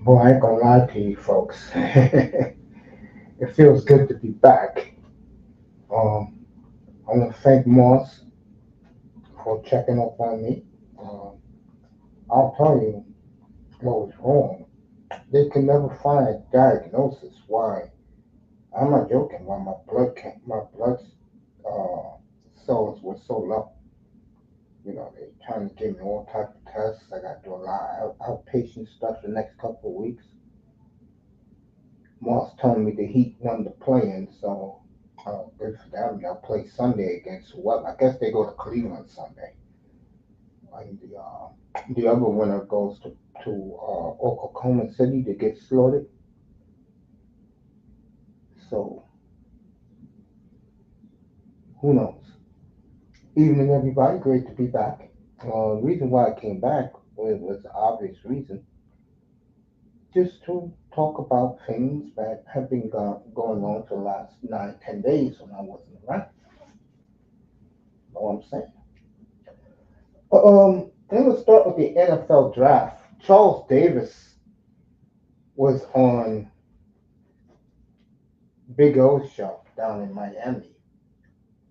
Boy, I ain't gonna lie to you folks. It feels good to be back. Um, I want to thank Moss for checking up on me. Um, I'll tell you what was wrong. They could never find a diagnosis why. I'm not joking. Why my blood uh, cells were so low. They trying to give me all type of tests. I got to do a lot of outpatient stuff the next couple of weeks. Moss telling me the Heat won the play-in, so good for them. They'll play Sunday against whoever. I guess they go to Cleveland Sunday. And the other winner goes to Oklahoma City to get slaughtered. So who knows? Evening, everybody. Great to be back. The reason why I came back was the obvious reason, just to talk about things that have been going on for the last 9, 10 days when I wasn't around. Know what I'm saying? Let's start with the NFL draft. Charles Davis was on Big O's show down in Miami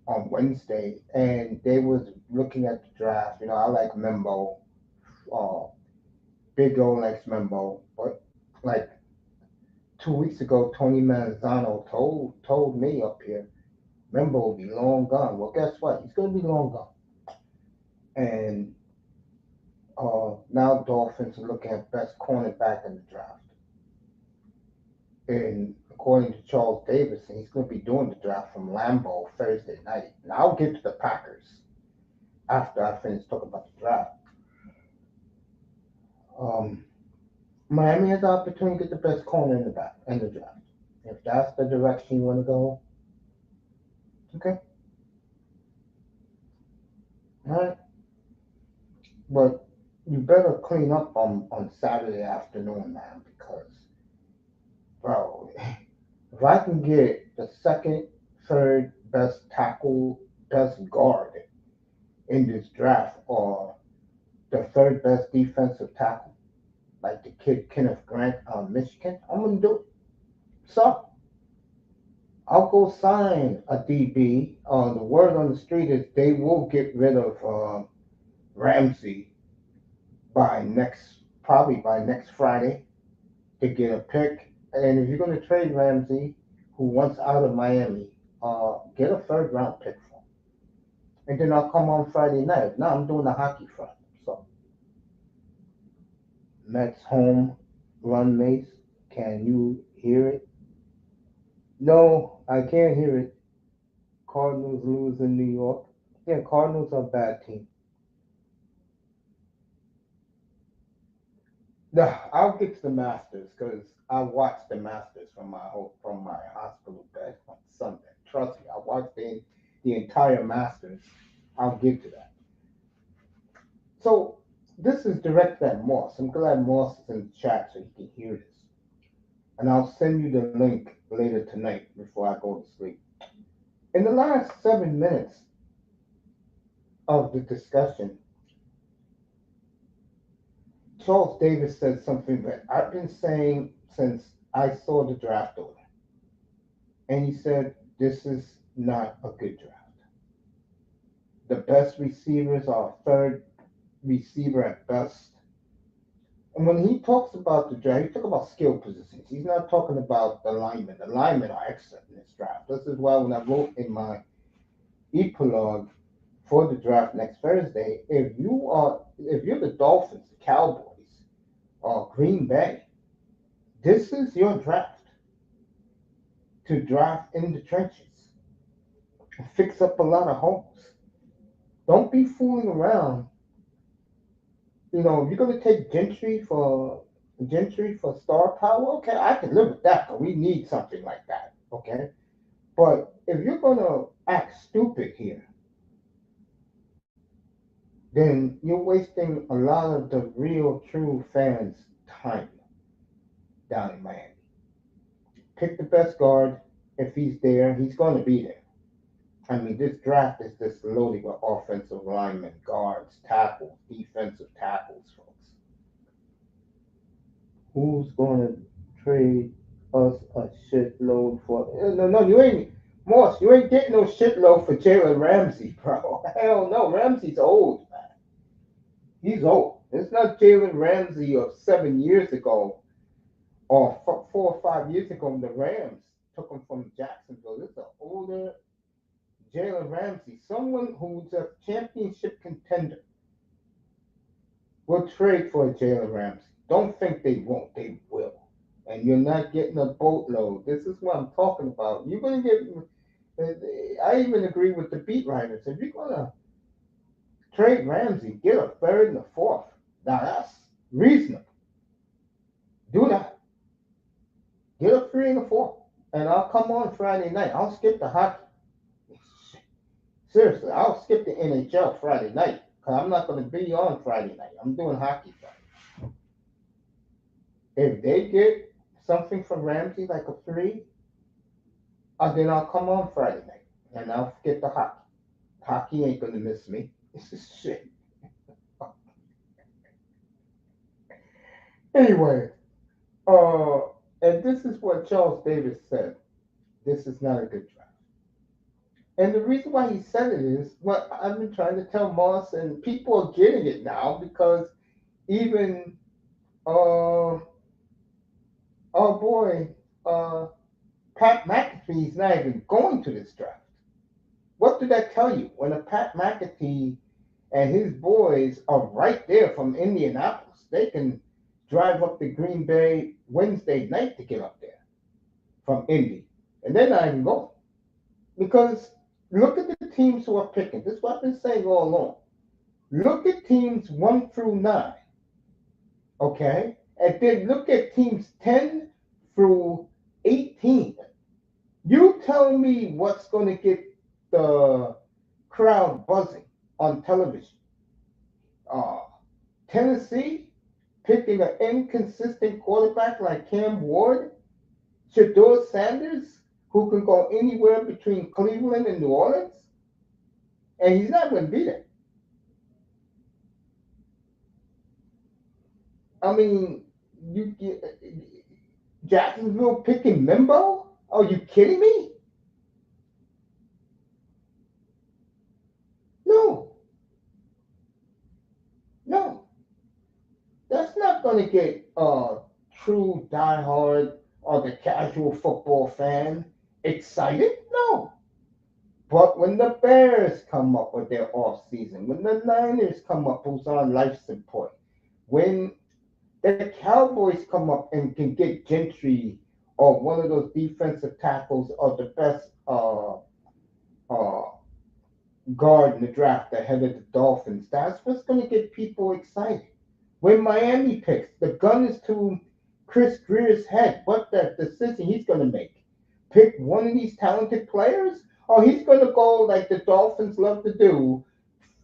on Wednesday, and they was looking at the draft. I like Membo. Uh, Big O likes Membo, but like 2 weeks ago, Tony Manzano told me up here, Membo will be long gone. Well, guess what? He's gonna be long gone, and now Dolphins are looking at best cornerback in the draft. And according to Charles Davis, he's going to be doing the draft from Lambeau Thursday night. And I'll get to the Packers after I finish talking about the draft. Um, Miami has the opportunity to get the best corner in the draft. If that's the direction you want to go, okay, all right. But you better clean up on Saturday afternoon, man, because bro, if I can get the second, third best tackle, best guard in this draft, or the third best defensive tackle, like the kid Kenneth Grant out of Michigan, I'm gonna do it. So I'll go sign a DB. The word on the street is they will get rid of Ramsey probably by next Friday to get a pick. And if you're gonna trade Ramsey, who wants out of Miami, get a third round pick for him. And then I'll come on Friday night. Now I'm doing the hockey front. So Mets home run Mace. Can you hear it? No, I can't hear it. Cardinals lose in New York. Yeah, Cardinals are a bad team. I'll get to the Masters because I watched the Masters from my hospital bed on Sunday. Trust me, I watched the entire Masters. I'll get to that. So this is directed at Moss. I'm glad Moss is in the chat so he can hear this. And I'll send you the link later tonight before I go to sleep. In the last 7 minutes of the discussion, Charles Davis said something that I've been saying since I saw the draft order. And he said, this is not a good draft. The best receivers are third receiver at best. And when he talks about the draft, he talks about skill positions. He's not talking about the linemen. The linemen are excellent in this draft. This is why when I wrote in my epilogue for the draft next Thursday, if you're the Dolphins, the Cowboys, or Green Bay, this is your draft to draft in the trenches and fix up a lot of holes. Don't be fooling around. If you're gonna take Gentry for star power, okay, I can live with that. But we need something like that, okay? But if you're gonna act stupid here, then you're wasting a lot of the real, true fans' time down in Miami. Pick the best guard. If he's there, he's gonna be there. I mean, this draft is just loaded with offensive linemen, guards, tackles, defensive tackles, folks. Who's gonna trade us a shitload for? No, you ain't. Moss, you ain't getting no shitload for Jalen Ramsey, bro. Hell no, Ramsey's old. He's old. It's not Jalen Ramsey of 7 years ago or 4 or 5 years ago when the Rams took him from Jacksonville. This is an older Jalen Ramsey, someone who's a championship contender, will trade for Jalen Ramsey. Don't think they won't. They will. And you're not getting a boatload. This is what I'm talking about. You're going to get. I even agree with the beat writers. If you're going to trade Ramsey, get a third and a fourth. Now that's reasonable. Do that. Get a three and a four. And I'll come on Friday night. I'll skip the hockey. Seriously, I'll skip the NHL Friday night. Because I'm not going to be on Friday night. I'm doing hockey Friday. If they get something from Ramsey like a three, then I'll come on Friday night. And I'll skip the hockey. Hockey ain't going to miss me. This is shit. Anyway, uh, and this is what Charles Davis said. This is not a good draft. And the reason why he said it is what I've been trying to tell Moss, and people are getting it now because even our boy Pat McAfee's not even going to this draft. What did that tell you? When a Pat McAfee and his boys are right there from Indianapolis, they can drive up to Green Bay Wednesday night to get up there from Indy, and they're not even going because look at the teams who are picking. This is what I've been saying all along. Look at teams 1 through 9, okay, and then look at teams 10 through 18. You tell me what's going to get the crowd buzzing on television. Uh, Tennessee picking an inconsistent quarterback like Cam Ward, Shador Sanders, who can go anywhere between Cleveland and New Orleans, and he's not going to be there. I mean, you Jacksonville picking Mimbo? Are you kidding me? No, no. That's not going to get true diehard or the casual football fan excited. No. But when the Bears come up with their off season, when the Niners come up who's on life support, when the Cowboys come up and can get Gentry or one of those defensive tackles or the best uh, guard in the draft ahead of the Dolphins, that's what's going to get people excited. When Miami picks, the gun is to Chris Greer's head. What that decision he's going to make? Pick one of these talented players? Or he's going to go like the Dolphins love to do,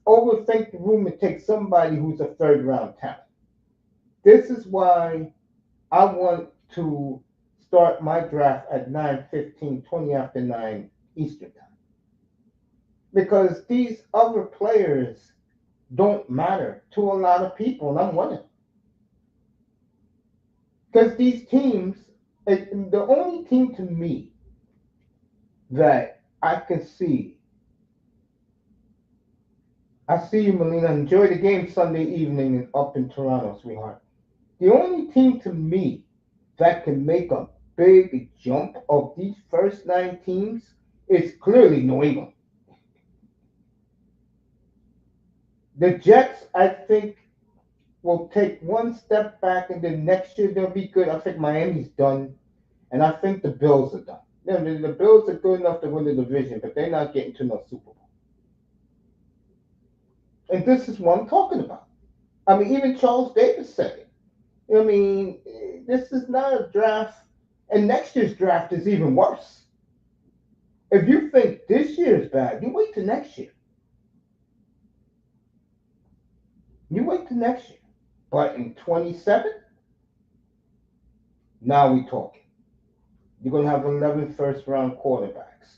overthink the room and take somebody who's a third round talent. This is why I want to start my draft at 9:15, 20 after 9 Eastern time. Because these other players don't matter to a lot of people, and I'm one of them. Because these teams, the only team to me that I can see, I see you, Melina. Enjoy the game Sunday evening up in Toronto, sweetheart. The only team to me that can make a big jump of these first 9 teams is clearly New England. The Jets, I think, will take one step back, and then next year they'll be good. I think Miami's done, and I think the Bills are done. The Bills are good enough to win the division, but they're not getting to no Super Bowl. And this is what I'm talking about. I mean, even Charles Davis said it. I mean, this is not a draft, and next year's draft is even worse. If you think this year is bad, you wait till next year. You wait till next year. But in 27, now we talking. You're gonna have 11 first round quarterbacks.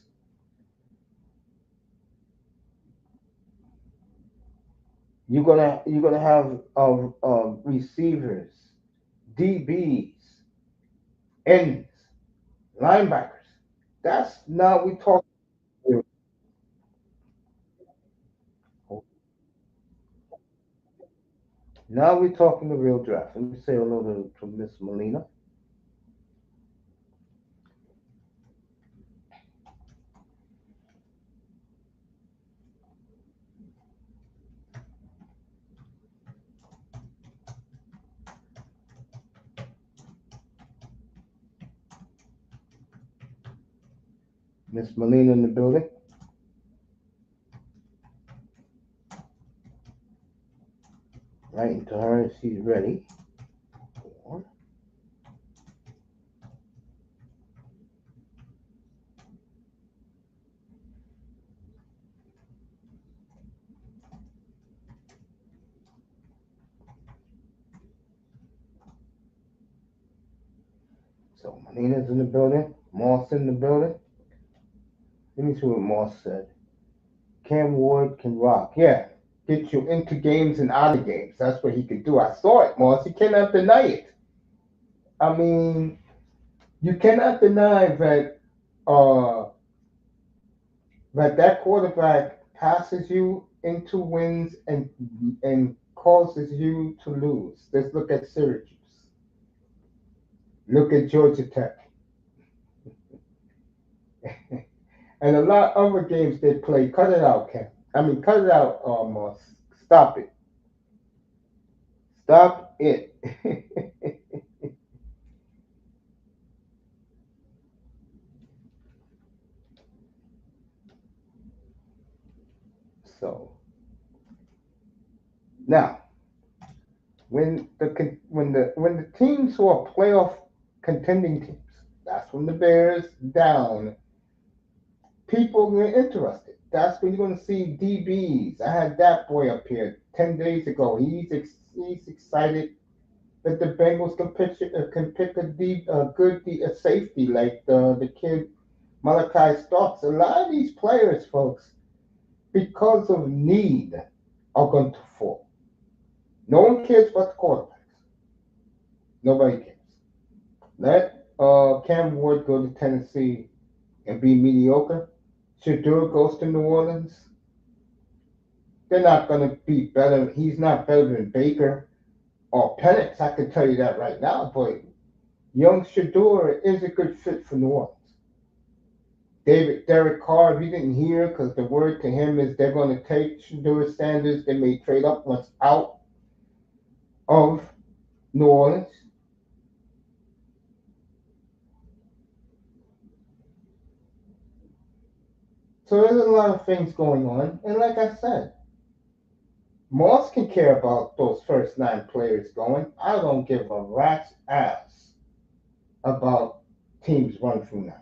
You're gonna have receivers DBs, ends, linebackers. That's now we talk. Now we're talking the real draft. Let me say hello to Miss Molina. Miss Molina in the building. Writing to her if she's ready. So Molina's in the building. Moss in the building. Let me see what Moss said. Cam Ward can rock. Yeah. Get you into games and out of games. That's what he could do. I saw it, Moss. You cannot deny it. I mean, you cannot deny uh that quarterback passes you into wins and causes you to lose. Let's look at Syracuse. Look at Georgia Tech. And a lot of other games they play. Cut it out, Ken. I mean, cut it out, Moss. Stop it. Stop it. So now, when the teams who are playoff contending teams, that's when the Bears down. People get interested. That's when you're going to see DBs. I had that boy up here 10 days ago. He's excited that the Bengals can pick a good safety like the kid Malachi Starks. A lot of these players, folks, because of need, are going to fall. No one cares about the quarterbacks. Nobody cares. Let Cam Ward go to Tennessee and be mediocre. Shadur goes to New Orleans. They're not going to be better. He's not better than Baker or Penix. I can tell you that right now. But young Shadur is a good fit for New Orleans. Derek Carr, if you didn't hear, because the word to him is they're going to take Shadur Sanders. They may trade up once out of New Orleans. So there's a lot of things going on. And like I said, Moss can care about those first 9 players going. I don't give a rat's ass about teams 1 through 9.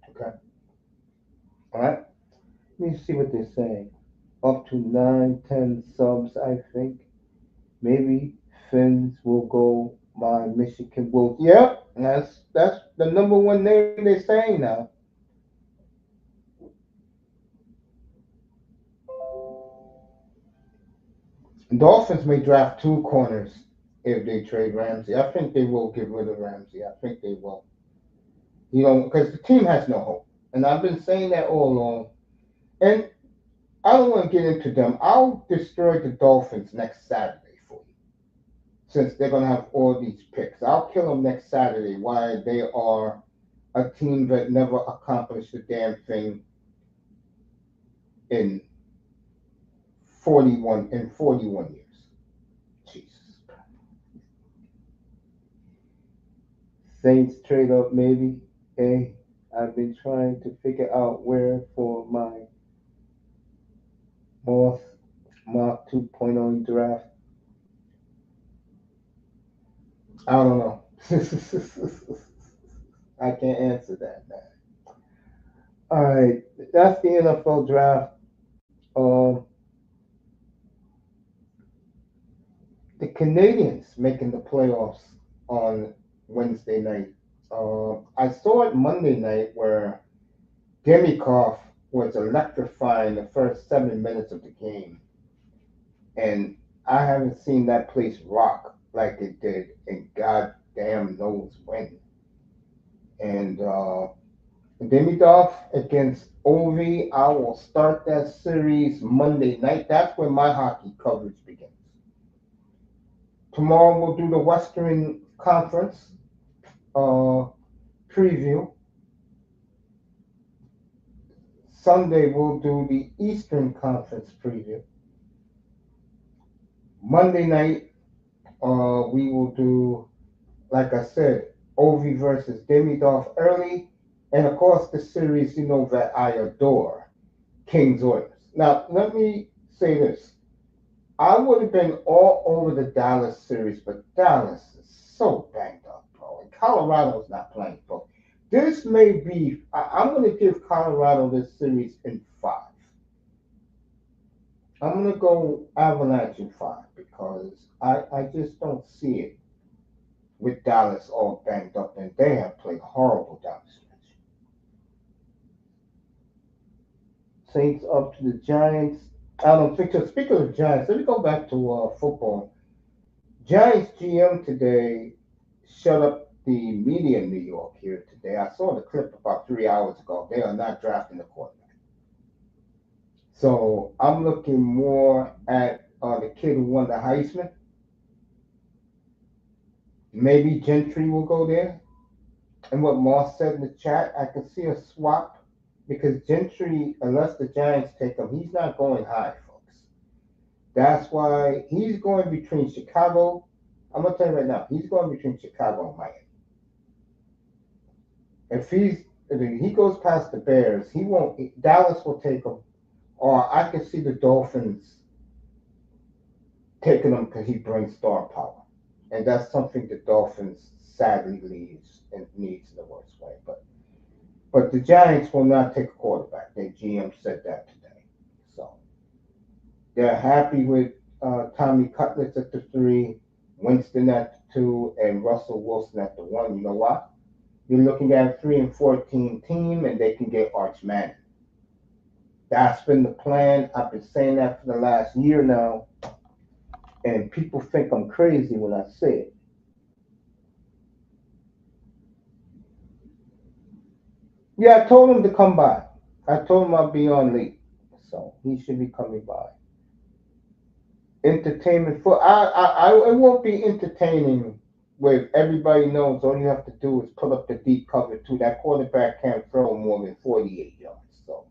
Okay? All right? Let me see what they're saying. Up to 9, 10 subs, I think. Maybe Finns will go by Michigan Wolves. Yep, that's the number one name they're saying now. Dolphins may draft 2 corners if they trade Ramsey. I think they will get rid of Ramsey. I think they will. Because the team has no hope. And I've been saying that all along. And I don't want to get into them. I'll destroy the Dolphins next Saturday for you. Since they're going to have all these picks. I'll kill them next Saturday why they are a team that never accomplished a damn thing in 41 years. Jesus. Saints trade up maybe. Hey, I've been trying to figure out where for my Moss Mark 2.0 draft. I don't know. I can't answer that, man. All right, that's the NFL draft. Um, the Canadiens making the playoffs on Wednesday night. I saw it Monday night where Demidov was electrifying the first 7 minutes of the game, and I haven't seen that place rock like it did, and God damn knows when. And Demidov against Ovi, I will start that series Monday night. That's when my hockey coverage begins. Tomorrow we'll do the Western Conference uh, preview. Sunday we'll do the Eastern Conference preview. Monday night we will do, like I said, Ovi versus Demidov early, and of course the series you know that I adore, Kings Oilers. Now let me say this: I would have been all over the Dallas series, but Dallas is so banged up, bro. And Colorado's not playing, bro. This may be. I'm going to give Colorado this series in 5. I'm going to go Avalanche in 5 because I just don't see it with Dallas all banged up, and they have played horrible down the stretch. Saints up to the Giants. I don't think so. Speaking of Giants, let me go back to football. Giants GM today shut up the media in New York here today. I saw the clip about 3 hours ago. They are not drafting the quarterback. So I'm looking more at the kid who won the Heisman. Maybe Gentry will go there. And what Moss said in the chat, I can see a swap because Gentry, unless the Giants take him, he's not going high, folks. That's why he's going between Chicago. I'm gonna tell you right now, he's going between Chicago and Miami. If he goes past the Bears, he won't. Dallas will take him, or I can see the Dolphins taking him because he brings star power, and that's something the Dolphins sadly needs in the worst way. But the Giants will not take a quarterback. Their GM said that today, so they're happy with Tommy Cutlets at the 3, Winston at the 2, and Russell Wilson at the 1. You know what? You're looking at a 3-14 team, and they can get Arch Manning. That's been the plan. I've been saying that for the last year now, and people think I'm crazy when I say it. Yeah, I told him to come by. I told him I'll be on late, so he should be coming by. Entertainment for it won't be entertaining where everybody knows all you have to do is pull up the deep cover 2. That quarterback can't throw more than 48 yards. So,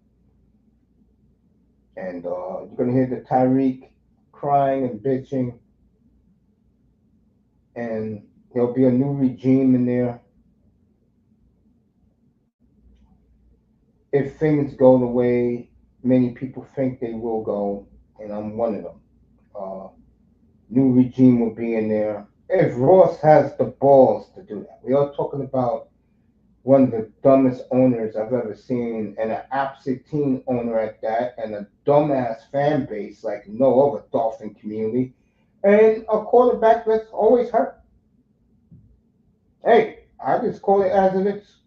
and you're gonna hear the Tyreek crying and bitching, and there'll be a new regime in there. If things go the way many people think they will go, and I'm one of them, new regime will be in there. If Ross has the balls to do that, we are talking about one of the dumbest owners I've ever seen, and an absentee owner at that, and a dumbass fan base like no other Dolphin community, and a quarterback that's always hurt. Hey, I just call it as it is.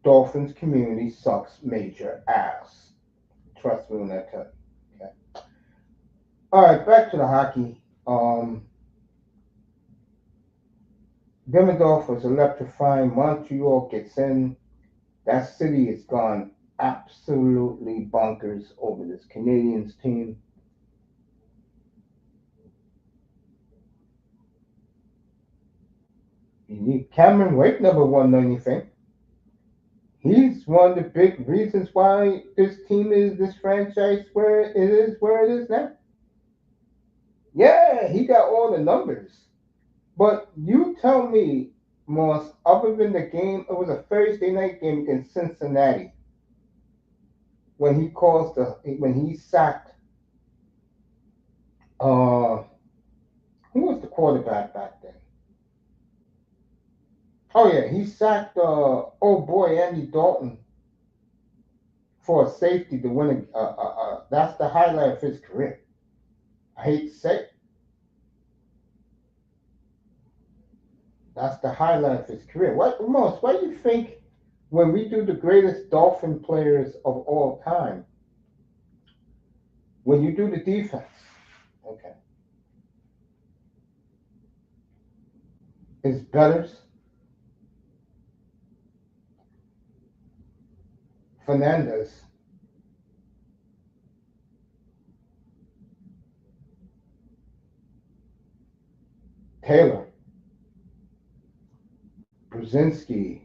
Dolphins community sucks major ass. Trust me when I tell you. Okay. All right, back to the hockey. Demidov was electrifying. Montreal gets in. That city has gone absolutely bonkers over this Canadiens team. Cameron Wake never won anything. He's one of the big reasons why this franchise where it is now. Yeah, he got all the numbers. But you tell me, Moss, other than the game, it was a Thursday night game against Cincinnati when he sacked who was the quarterback back then? Oh yeah, he sacked oh boy Andy Dalton for a safety to win that's the highlight of his career. I hate to say it. That's the highlight of his career. Why do you think when we do the greatest Dolphin players of all time, when you do the defense, okay, is Betters, Fernandez, Taylor, Brzezinski,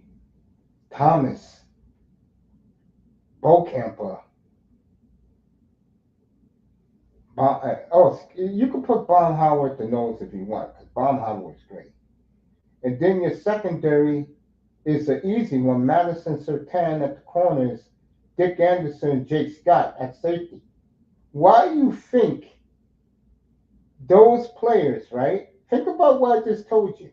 Thomas, Bocamper. You can put Baumhauer at the nose if you want, because Baumhauer is great. And then your secondary is an easy one. Madison Sertan at the corners, Dick Anderson, Jake Scott at safety. Why do you think those players, right? Think about what I just told you.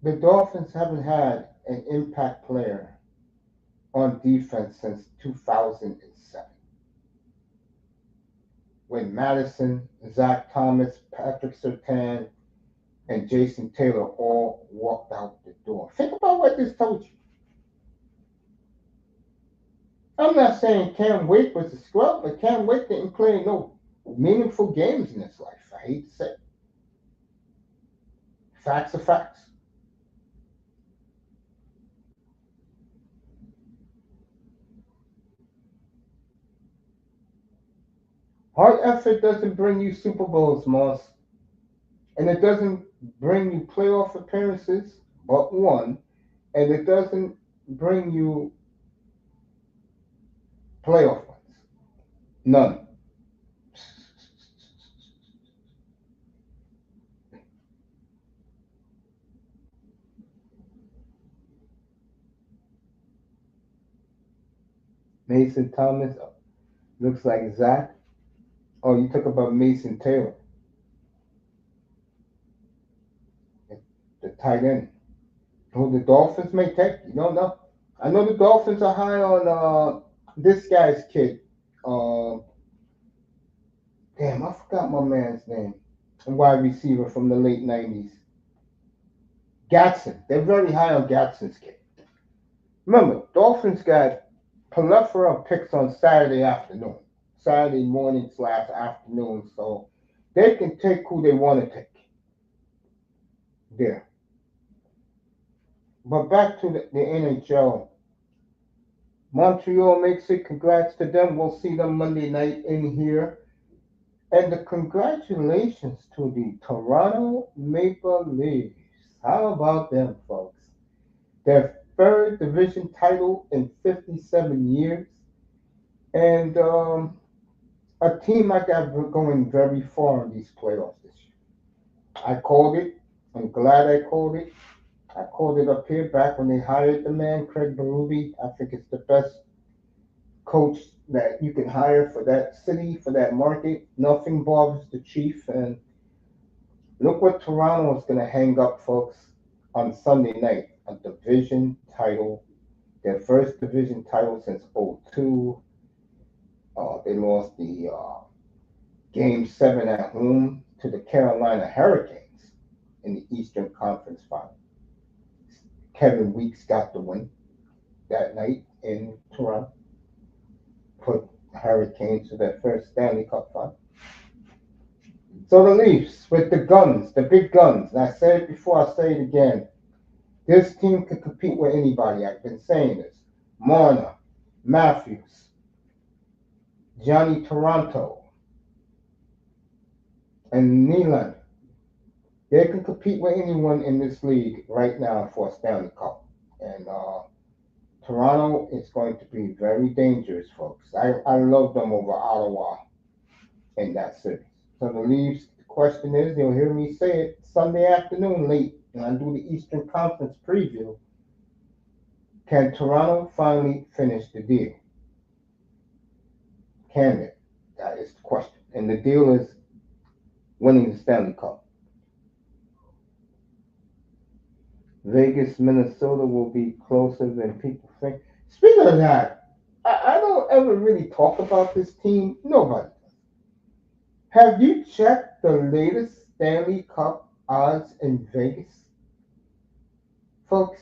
The Dolphins haven't had an impact player on defense since 2007. When Madison, Zach Thomas, Patrick Sertan, and Jason Taylor all walked out the door. Think about what this told you. I'm not saying Cam Wake was a scrub, but Cam Wake didn't play no meaningful games in his life. I hate to say it. Facts are facts. Hard effort doesn't bring you Super Bowls, Moss, and it doesn't bring you playoff appearances, but one, and it doesn't bring you playoff ones. None. Mason Thomas looks like Zach. Oh, you talk about Mason Taylor, the tight end, who the Dolphins may take. You don't know. I know the Dolphins are high on this guy's kid. Uh, Damn, I forgot my man's name. A wide receiver from the late '90s. Gatson. They're very high on Gatson's kid. Remember, Dolphins got plethora of picks on Saturday afternoon, Saturday morning slash afternoon, so they can take who they want to take there. But back to the NHL. Montreal makes it. Congrats to them. We'll see them Monday night in here. And the congratulations to the Toronto Maple Leafs. How about them, folks? Their third division title in 57 years. And a team I got going very far in these playoffs this year. I called it. I'm glad I called it. I called it up here back when they hired the man, Craig Berube. I think it's the best coach that you can hire for that city, for that market. Nothing bothers the chief. And look what Toronto is going to hang up, folks, on Sunday night. A division title, their first division title since '02. They lost the Game 7 at home to the Carolina Hurricanes in the Eastern Conference Final. Kevin Weeks got the win that night in Toronto. Put Hurricanes to their first Stanley Cup final. So the Leafs with the guns, the big guns. And I said it before, I'll say it again. This team could compete with anybody. I've been saying this. Marner, Matthews, Johnny Toronto, and Nylander. They can compete with anyone in this league right now for a Stanley Cup. And Toronto is going to be very dangerous, folks. I love them over Ottawa in that series. So the Leafs, the question is, you'll hear me say it Sunday afternoon late when I do the Eastern Conference preview. Can Toronto finally finish the deal? Can they? That is the question. And the deal is winning the Stanley Cup. Vegas, Minnesota will be closer than people think. Speaking of that, I don't ever really talk about this team. Nobody does. Have you checked the latest Stanley Cup odds in Vegas? Folks,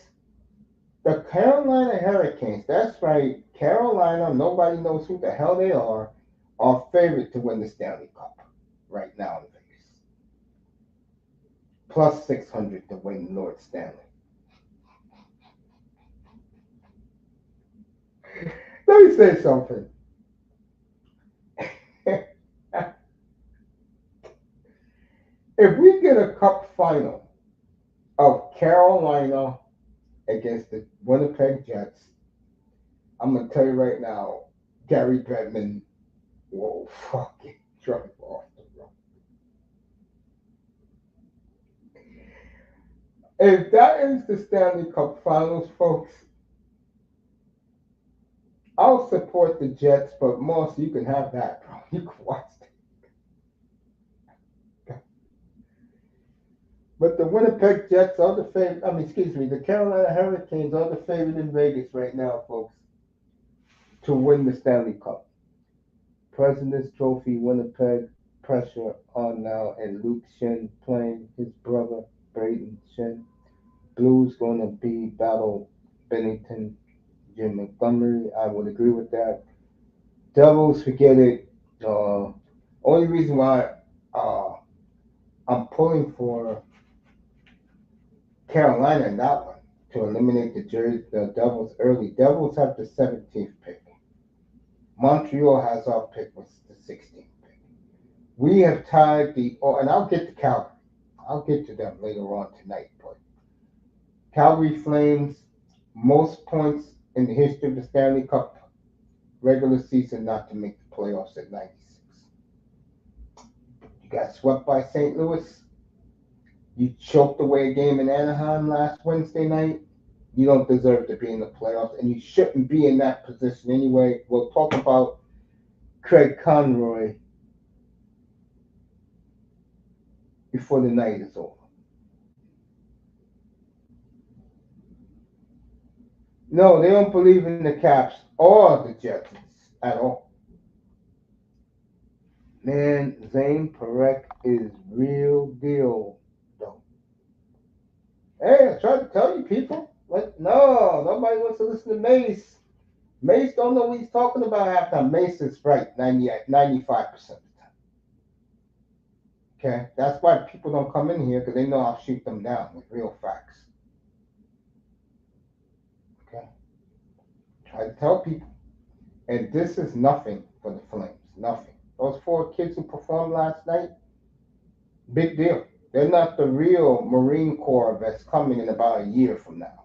the Carolina Hurricanes, that's right, Carolina, nobody knows who the hell they are favorite to win the Stanley Cup right now in Vegas. plus 600 to win Lord Stanley. Let me say something. If we get a cup final of Carolina against the Winnipeg Jets, I'm going to tell you right now, Gary Bettman will fucking drive off the road. If that is the Stanley Cup Finals, folks, I'll support the Jets, but Moss, you can have that, bro. You can watch that. But the Winnipeg Jets are the favorite. The Carolina Hurricanes are the favorite in Vegas right now, folks, to win the Stanley Cup. President's Trophy, Winnipeg, pressure on now, and Luke Shen playing his brother, Braden Shen. Blues going to be battle Bennington, Jim Montgomery. I would agree with that. Devils, forget it. Only reason why I'm pulling for Carolina in that one to eliminate the Devils early. Devils have the 17th pick. Montreal has our pick with the 16th pick. We have tied and I'll get to Calgary. I'll get to them later on tonight. But Calgary Flames, most points in the history of the Stanley Cup regular season not to make the playoffs at 96. You got swept by St. Louis. You choked away a game in Anaheim last Wednesday night. You don't deserve to be in the playoffs, and you shouldn't be in that position anyway. We'll talk about Craig Conroy before the night is over. No, they don't believe in the Caps or the Jets at all. Man, Zane Parekh is real deal, though. Hey, I tried to tell you people. No, nobody wants to listen to Mace. Mace don't know what he's talking about half time. Mace is right 95% of the time. Okay? That's why people don't come in here, because they know I'll shoot them down with real facts. Okay? Try to tell people. And this is nothing for the Flames. Nothing. Those 4 kids who performed last night, big deal. They're not the real Marine Corps that's coming in about a year from now.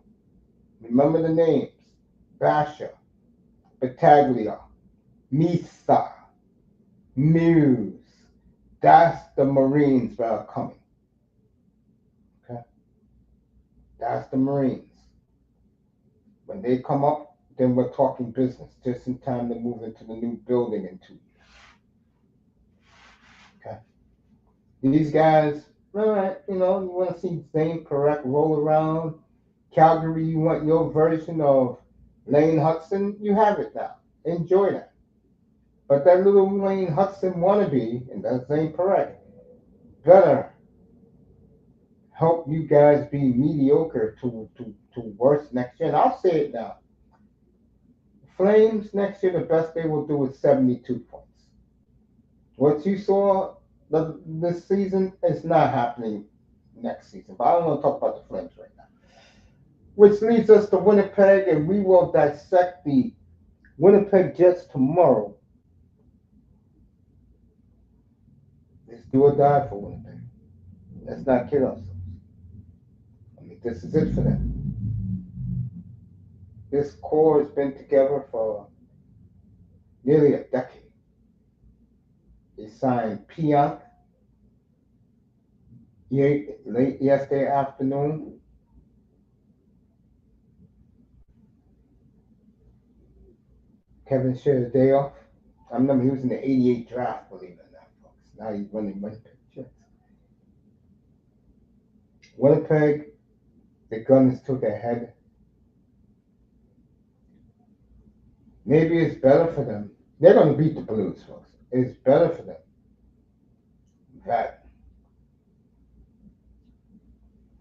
Remember the names. Basha, Battaglia, Misa, Muse. That's the Marines that are coming. Okay? That's the Marines. When they come up, then we're talking business, just in time to move into the new building in 2 years. Okay? These guys, all right, you want to see Zane Parekh roll around. Calgary, you want your version of Lane Hudson, you have it now. Enjoy that. But that little Lane Hudson wannabe, and that's Zane Parekh, better help you guys be mediocre to worse next year. And I'll say it now. Flames next year, the best they will do is 72 points. What you saw this season is not happening next season. But I don't want to talk about the Flames right now. Which leads us to Winnipeg, and we will dissect the Winnipeg Jets tomorrow. Let's do or die for Winnipeg. Let's not kid ourselves. This is it for them. This core has been together for nearly a decade. They signed Pionk late yesterday afternoon. Kevin shared a day off. I remember he was in the 88 draft, believe it or not, folks. Now he's running Winnipeg Jets. Winnipeg, the gun is to their head. Maybe it's better for them. They're going to beat the Blues, folks. It's better for them that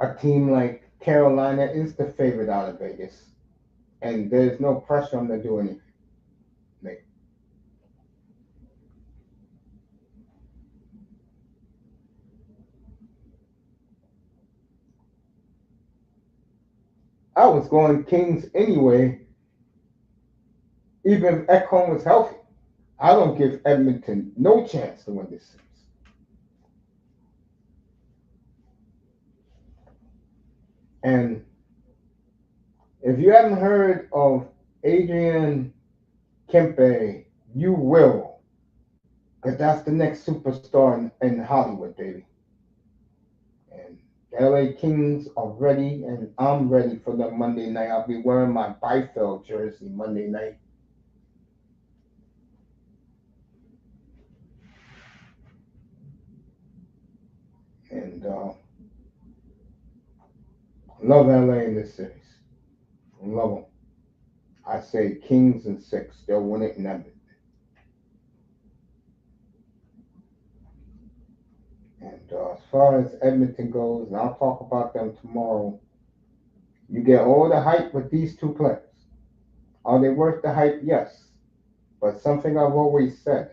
a team like Carolina is the favorite out of Vegas, and there's no pressure on them to do anything. I was going Kings anyway, even if Ekholm was healthy. I don't give Edmonton no chance to win this series. And if you haven't heard of Adrian Kempe, you will, because that's the next superstar in Hollywood, baby. And the LA Kings are ready, and I'm ready for the Monday night. I'll be wearing my Byfield jersey Monday night. And love LA in this series. Love them. I say Kings in 6. They'll win it in Edmonton. And as far as Edmonton goes, and I'll talk about them tomorrow, you get all the hype with these two players. Are they worth the hype? Yes. But something I've always said,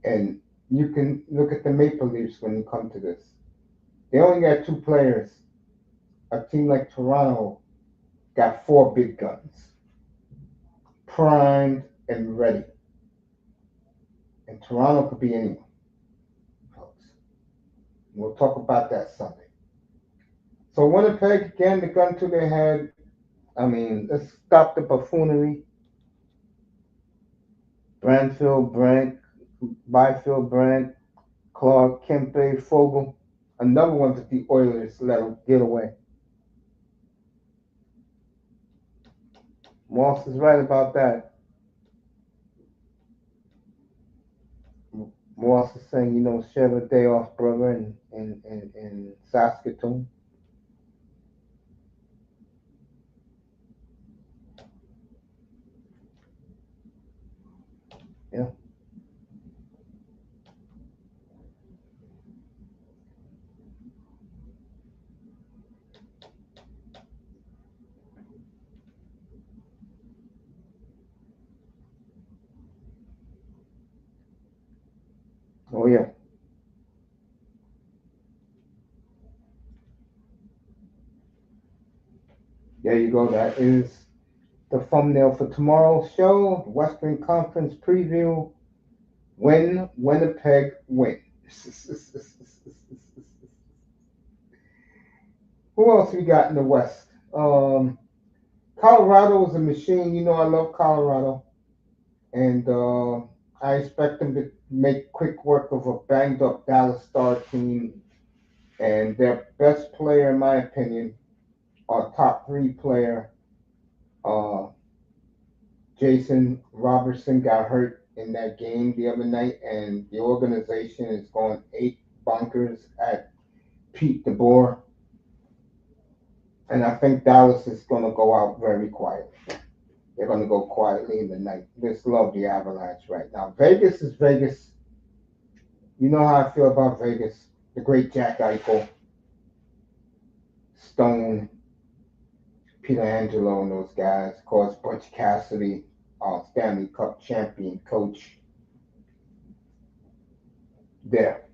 and you can look at the Maple Leafs when you come to this. They only got two players. A team like Toronto got four big guns, primed and ready. And Toronto could be anyone, folks. We'll talk about that Sunday. So Winnipeg, again, the gun to their head. I mean, let's stop the buffoonery. Brantfield, Brant, Byfield, Brant, Clark, Kempe, Fogle. Another one that the Oilers let them get away. Moss is right about that. Moss is saying, share a day off, brother, in Saskatoon. Yeah. Oh, yeah. There you go. That is the thumbnail for tomorrow's show. The Western Conference preview. When Winnipeg win. Who else we got in the West? Colorado is a machine. I love Colorado. And I expect them to make quick work of a banged up Dallas Star team. And their best player, in my opinion, our top three player, uh, Jason Robertson, got hurt in that game the other night, and the organization is going eight bunkers at Pete DeBoer. And I think Dallas is going to go out very quietly. They're going to go quietly in the night. Just love the Avalanche right now. Vegas is Vegas. You know how I feel about Vegas. The great Jack Eichel, Stone, Peter Angelo, and those guys. Of course, Butch Cassidy, Stanley Cup champion coach. There.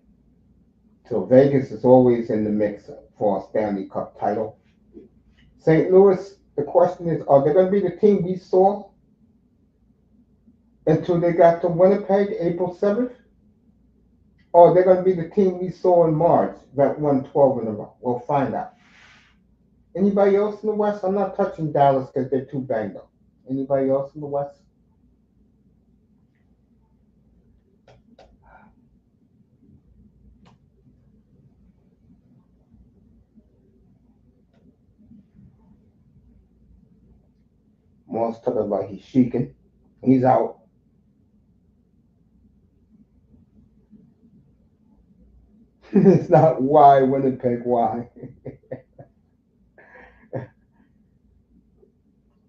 So Vegas is always in the mix for a Stanley Cup title. St. Louis, the question is, are they going to be the team we saw until they got to Winnipeg April 7th? Or they're going to be the team we saw in March that won 12 in a row? We'll find out. Anybody else in the West? I'm not touching Dallas because they're too banged up. Anybody else in the West? Moss talking about he's shaking. He's out. It's not why Winnipeg, why.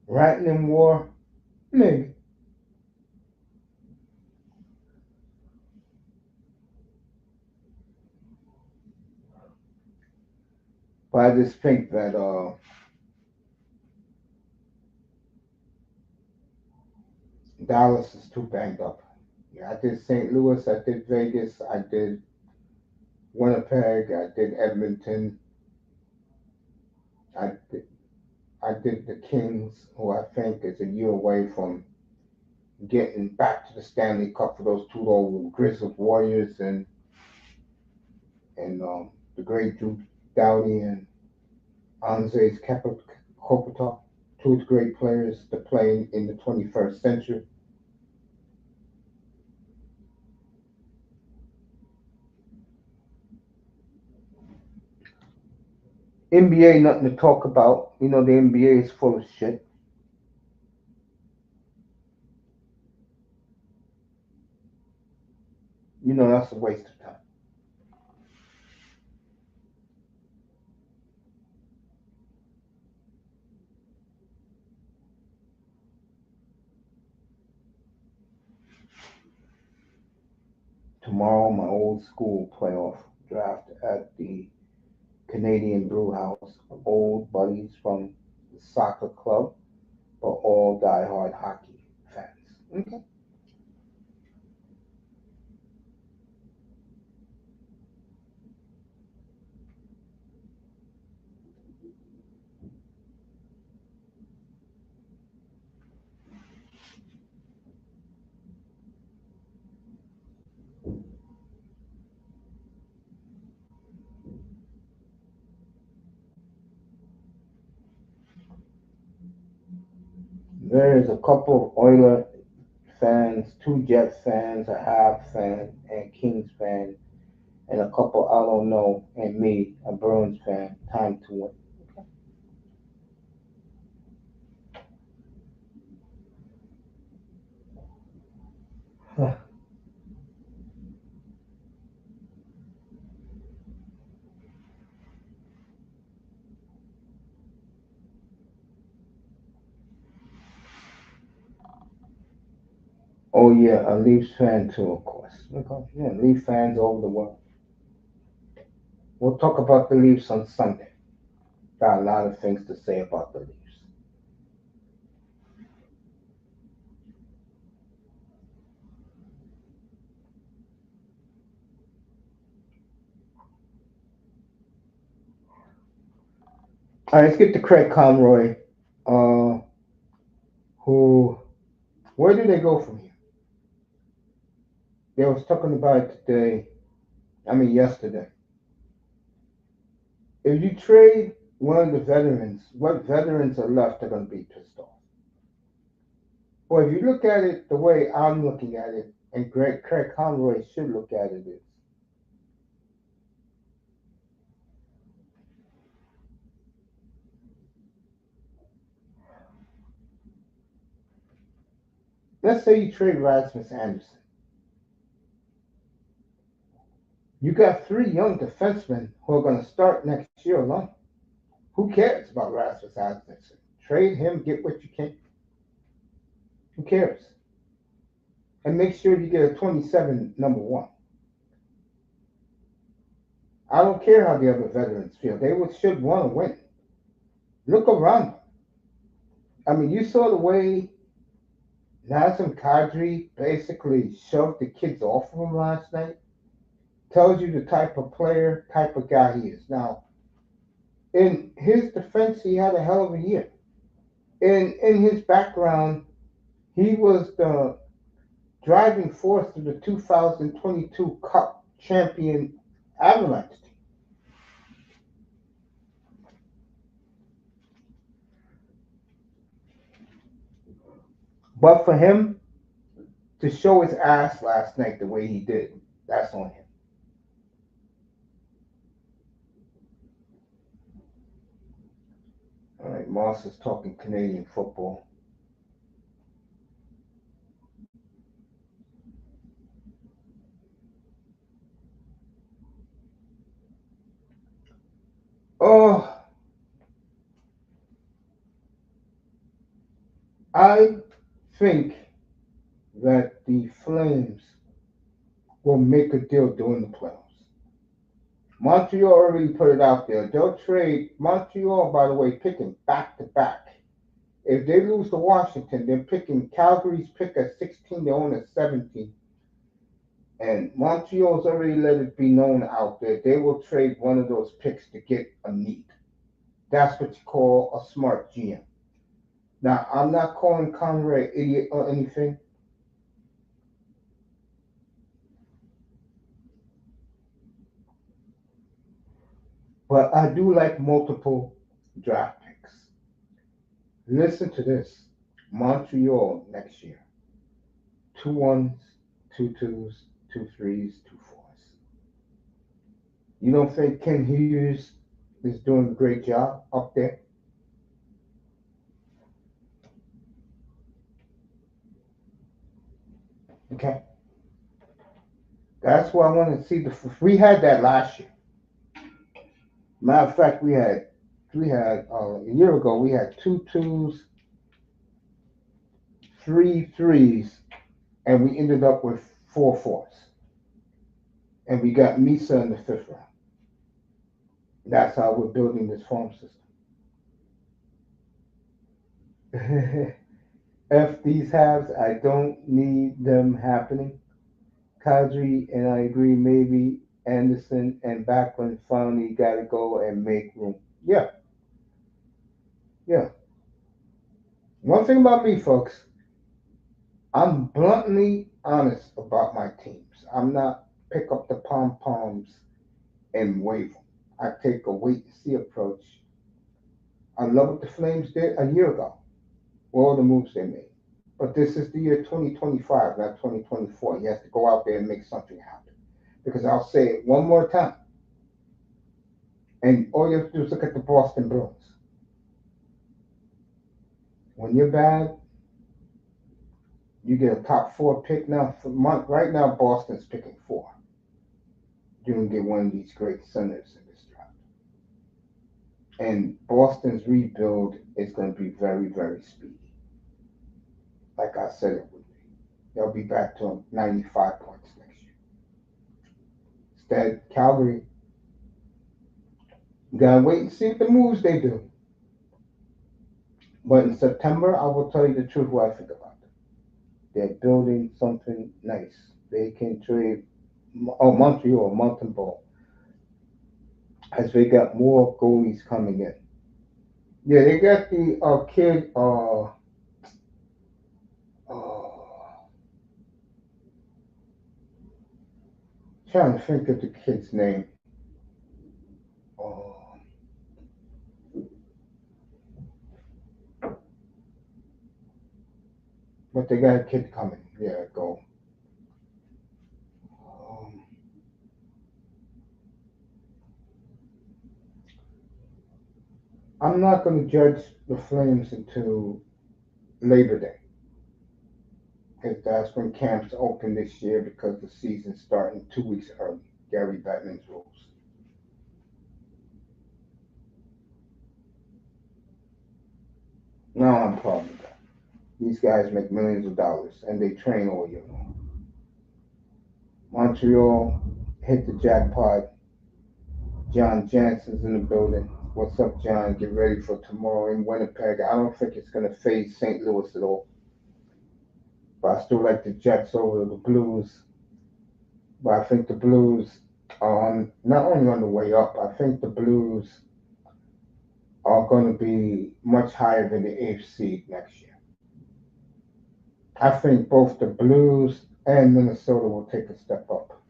Ratton and War, maybe. But I just think that Dallas is too banged up. Yeah, I did St. Louis, I did Vegas, I did Winnipeg, I did Edmonton, I did, I did the Kings, who I think is a year away from getting back to the Stanley Cup for those two old grizzled Warriors and the great Drew Doughty and Andrzej Kopitar, two great players to play in the 21st century. NBA, nothing to talk about. You know, the NBA is full of shit. You know, that's a waste of time. Tomorrow, my old school playoff draft at the Canadian Brew House. Old buddies from the soccer club, but all diehard hockey fans. Okay. There's a couple of Oiler fans, two Jet fans, a Habs fan, and Kings fan, and a couple I don't know, and me, a Bruins fan. Time to win. Oh yeah, a Leafs fan too, of course. Okay. Yeah, Leaf fans over the world. We'll talk about the Leafs on Sunday. Got a lot of things to say about the Leafs. All right, let's get to Craig Conroy. Uh, who? Where do they go from here? They was talking about it today. I mean, yesterday. If you trade one of the veterans, what veterans are left are going to be pissed off. Well, if you look at it the way I'm looking at it, and Craig Conroy should look at it, is let's say you trade Rasmus Anderson. You got three young defensemen who are going to start next year alone. Who cares about Rasmus Anderson? Trade him, get what you can. Who cares? And make sure you get a 27 number one. I don't care how the other veterans feel. Should want to win. Look around them. I mean, you saw the way Nazem Kadri basically shoved the kids off of him last night. Tells you the type of player, type of guy he is. Now, in his defense, he had a hell of a year. In his background, he was the driving force of the 2022 Cup champion Avalanche team. But for him to show his ass last night the way he did, that's on him. All right, Moss is talking Canadian football. Oh, I think that the Flames will make a deal during the playoffs. Montreal already put it out there. They'll trade Montreal, by the way, picking back to back. If they lose to Washington, they're picking Calgary's pick at 16, they own at 17. And Montreal's already let it be known out there they will trade one of those picks to get a need. That's what you call a smart GM. Now, I'm not calling Conroy an idiot or anything, but I do like multiple draft picks. Listen to this. Montreal next year. Two ones, two twos, two threes, two fours. You don't think Ken Hughes is doing a great job up there? Okay. That's what I want to see. We had that last year. Matter of fact, we had a year ago. We had two twos, three threes, and we ended up with four fours. And we got Misa in the fifth round. That's how we're building this farm system. F these halves, I don't need them happening. Kadri and I agree. Maybe Anderson and Backlund finally got to go and make room. Yeah, yeah. One thing about me, folks, I'm bluntly honest about my teams. I'm not pick up the pom poms and wave them. I take a wait and see approach. I love what the Flames did a year ago, all the moves they made. But this is the year 2025, not 2024. You have to go out there and make something happen. Because I'll say it one more time, and all you have to do is look at the Boston Bruins. When you're bad, you get a top four pick. Now, right now, Boston's picking four. You can get one of these great centers in this draft. And Boston's rebuild is going to be very, very speedy. Like I said it would be. They'll be back to 95 points next year. Instead, Calgary, you gotta wait and see what the moves they do. But in September, I will tell you the truth what I think about them. They're building something nice. They can trade, Montreal, Mountain Ball, as they got more goalies coming in. Yeah, they got the kid, trying to think of the kid's name. Uh, but they got a kid coming. Yeah, go. Um, I'm not going to judge the Flames until Labor Day, because that's when camps open this year because the season's starting 2 weeks early. Gary Bettman's rules. No, I'm problem with that. These guys make millions of dollars and they train all year long. Montreal hit the jackpot. John Jansen's in the building. What's up, John? Get ready for tomorrow in Winnipeg. I don't think it's going to fade St. Louis at all. But I still like the Jets over the Blues. But I think the Blues are not only on the way up, I think the Blues are going to be much higher than the eighth seed next year. I think both the Blues and Minnesota will take a step up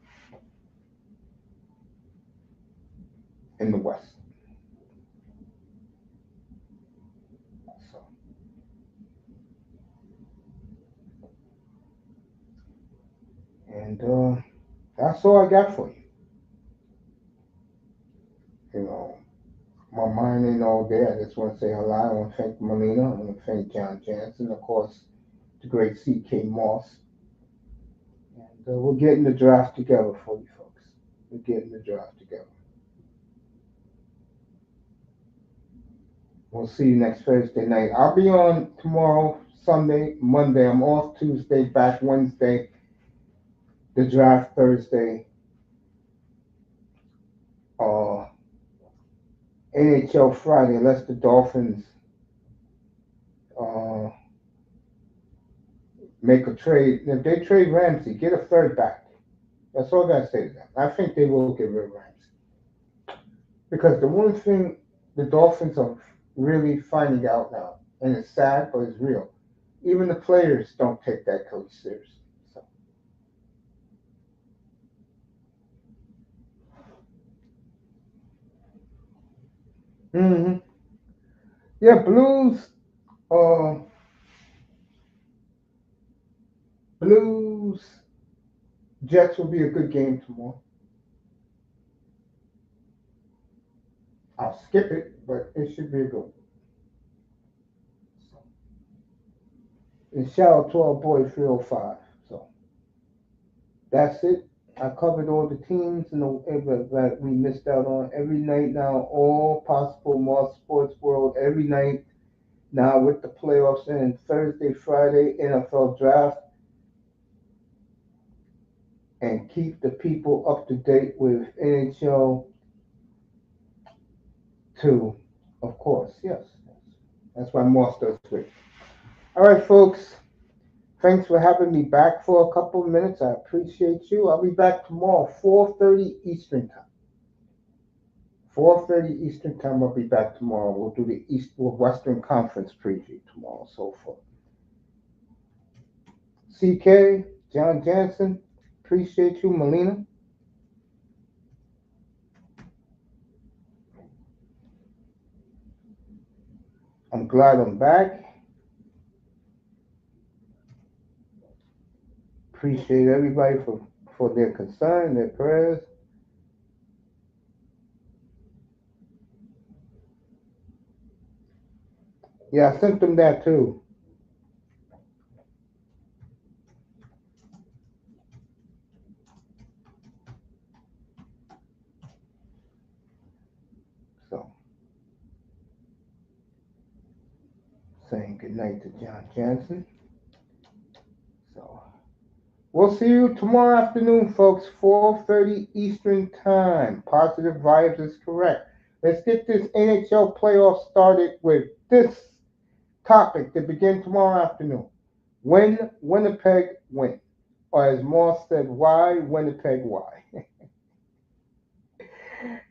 in the West. So, and that's all I got for you. You know, my mind ain't all there. I just want to say hello. I want to thank Melina. I want to thank John Jansen, of course, the great C.K. Moss. And we're getting the draft together for you folks. We're getting the draft together. We'll see you next Thursday night. I'll be on tomorrow, Sunday, Monday. I'm off Tuesday, back Wednesday. The draft Thursday. Uh, NHL Friday, unless the Dolphins uh, make a trade. If they trade Ramsey, get a third back. That's all I gotta say to them. I think they will get rid of Ramsey. Because the one thing the Dolphins are really finding out now, and it's sad, but it's real. Even the players don't take that coach seriously. So, hmm yeah, uh, Blues, Jets will be a good game tomorrow. I'll skip it, but it should be a good one. So, and shout out to our boy 305. So that's it. I covered all the teams and that we missed out on every night now, all possible more sports world every night now with the playoffs and Thursday, Friday, NFL draft, and keep the people up to date with NHL too, of course. Yes. That's why Moss does switch. All right, folks. Thanks for having me back for a couple of minutes. I appreciate you. I'll be back tomorrow, 4:30 Eastern time. 4:30 Eastern time. I'll be back tomorrow. We'll do the East Western Conference preview tomorrow. So forth. CK, John Jansen, appreciate you, Melina. I'm glad I'm back. Appreciate everybody for their concern, their prayers. Yeah, I sent them that too. So saying good night to John Jansen. So we'll see you tomorrow afternoon, folks, 4:30 Eastern time. Positive vibes is correct. Let's get this NHL playoff started with this topic to begin tomorrow afternoon. When Winnipeg win. Or as Moss said, why Winnipeg why?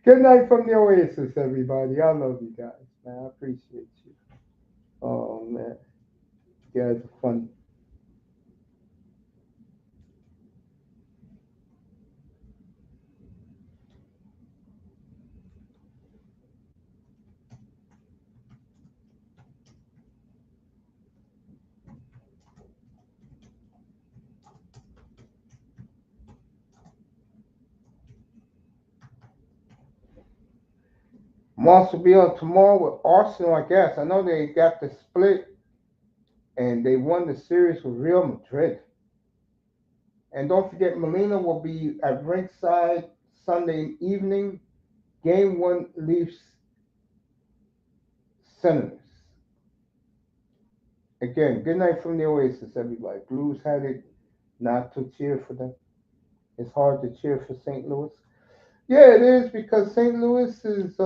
Good night from the Oasis, everybody. I love you guys, man. I appreciate you. Oh man. You guys are fun. Moss will be on tomorrow with Arsenal, I guess. I know they got the split and they won the series with Real Madrid. And don't forget, Molina will be at ringside Sunday evening. Game one, Leafs Senators. Again, good night from the Oasis, everybody. Blues had it not to cheer for them. It's hard to cheer for St. Louis. Yeah, it is because St. Louis is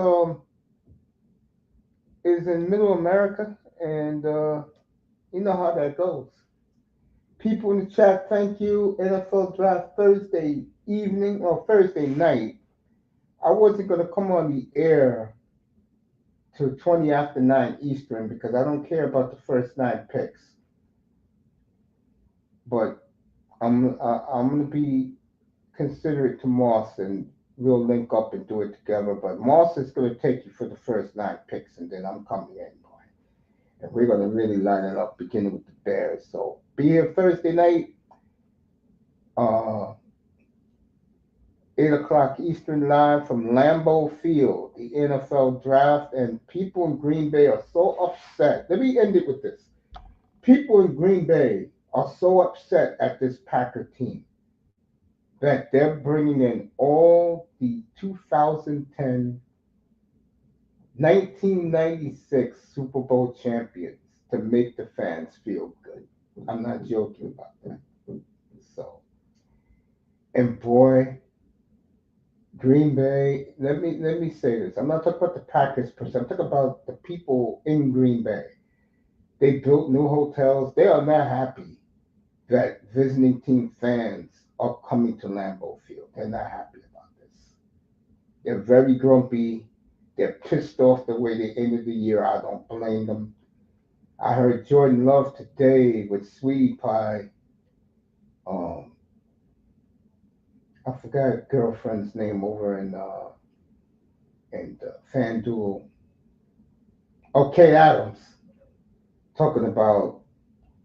in Middle America, and you know how that goes. People in the chat, thank you. NFL draft Thursday evening or Thursday night. I wasn't going to come on the air till 20 after 9 Eastern because I don't care about the first 9 picks. But I'm going to be considerate to Moss and we'll link up and do it together. But Moss is going to take you for the first 9 picks and then I'm coming in. And we're going to really line it up beginning with the Bears. So be here Thursday night. Uh, 8 o'clock Eastern live from Lambeau Field, the NFL draft, and people in Green Bay are so upset. Let me end it with this. People in Green Bay are so upset at this Packer team that they're bringing in all the 2010, 1996 Super Bowl champions to make the fans feel good. I'm not joking about that. So, and boy, Green Bay. Let me say this. I'm not talking about the Packers per se. I'm talking about the people in Green Bay. They built new hotels. They are not happy that visiting team fans are coming to Lambeau Field. They're not happy about this. They're very grumpy. They're pissed off the way they ended the year. I don't blame them. I heard Jordan Love today with Sweetie Pie. Um, I forgot her girlfriend's name over in FanDuel. Okay, Adams talking about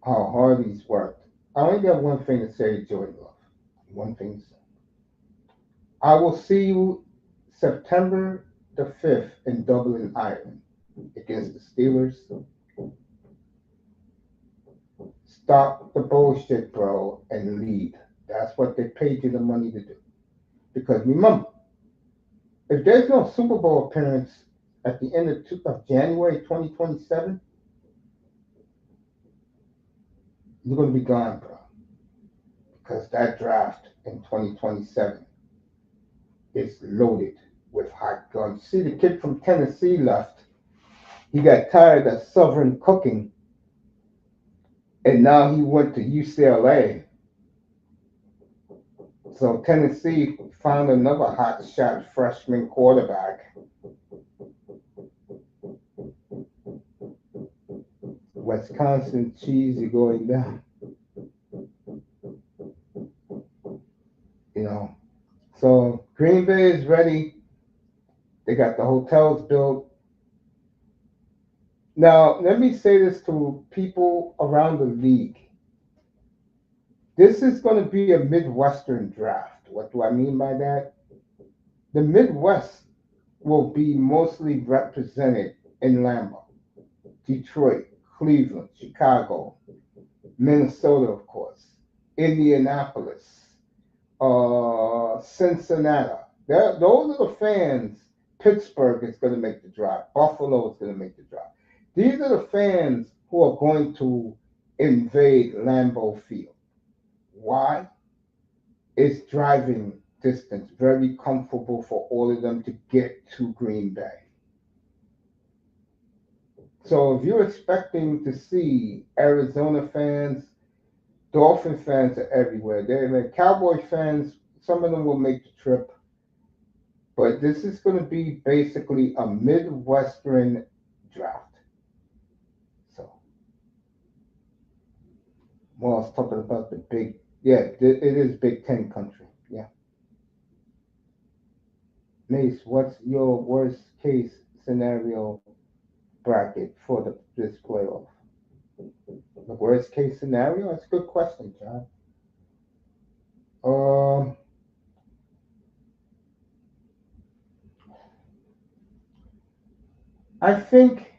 how hard he's worked. I only got one thing to say to Jordan Love. One thing to say. I will see you September the 5th in Dublin, Ireland against the Steelers. Stop the bullshit, bro, and lead. That's what they paid you the money to do. Because remember, if there's no Super Bowl appearance at the end of January 2027, you're going to be gone, bro. Because that draft in 2027 is loaded with hot guns. See, the kid from Tennessee left. He got tired of Southern cooking, and now he went to UCLA. So Tennessee found another hot shot freshman quarterback. Wisconsin cheesy going down. You know. So Green Bay is ready. They got the hotels built. Now, let me say this to people around the league. This is going to be a Midwestern draft. What do I mean by that? The Midwest will be mostly represented in Lambeau, Detroit, Cleveland, Chicago, Minnesota, of course, Indianapolis, Cincinnati. Those are the fans. Pittsburgh is going to make the draft. Buffalo is going to make the draft. These are the fans who are going to invade Lambeau Field. Why? It's driving distance, very comfortable for all of them to get to Green Bay. So if you're expecting to see Arizona fans, Dolphin fans are everywhere. They're Cowboy fans. Some of them will make the trip, but this is going to be basically a Midwestern draft. So, well, I was talking about the big, yeah, it is Big Ten country. Yeah. Mace, what's your worst case scenario bracket for this playoff? The worst case scenario? That's a good question, John. Um, I think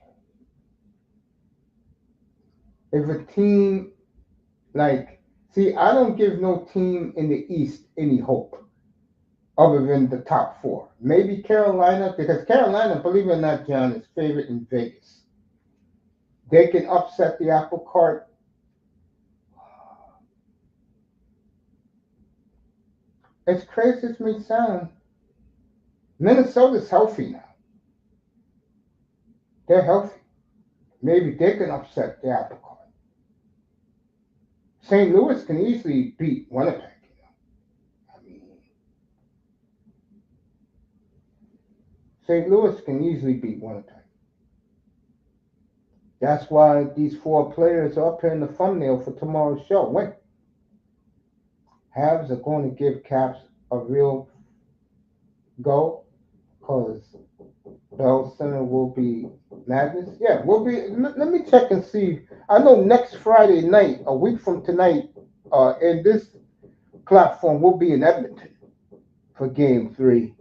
if a team see, I don't give no team in the East any hope other than the top four. Maybe Carolina, because Carolina, believe it or not, John, is favorite in Vegas. They can upset the apple cart. As crazy as may sound, Minnesota's healthy now. They're healthy. Maybe they can upset the apple cart. St. Louis can easily beat Winnipeg. I mean, St. Louis can easily beat Winnipeg. That's why these four players are up here in the thumbnail for tomorrow's show. Wait, Habs are going to give Caps a real go because Bell Center will be madness. Yeah, we'll be. Let me check and see. I know next Friday night, a week from tonight, in this platform, we'll be in Edmonton for Game 3.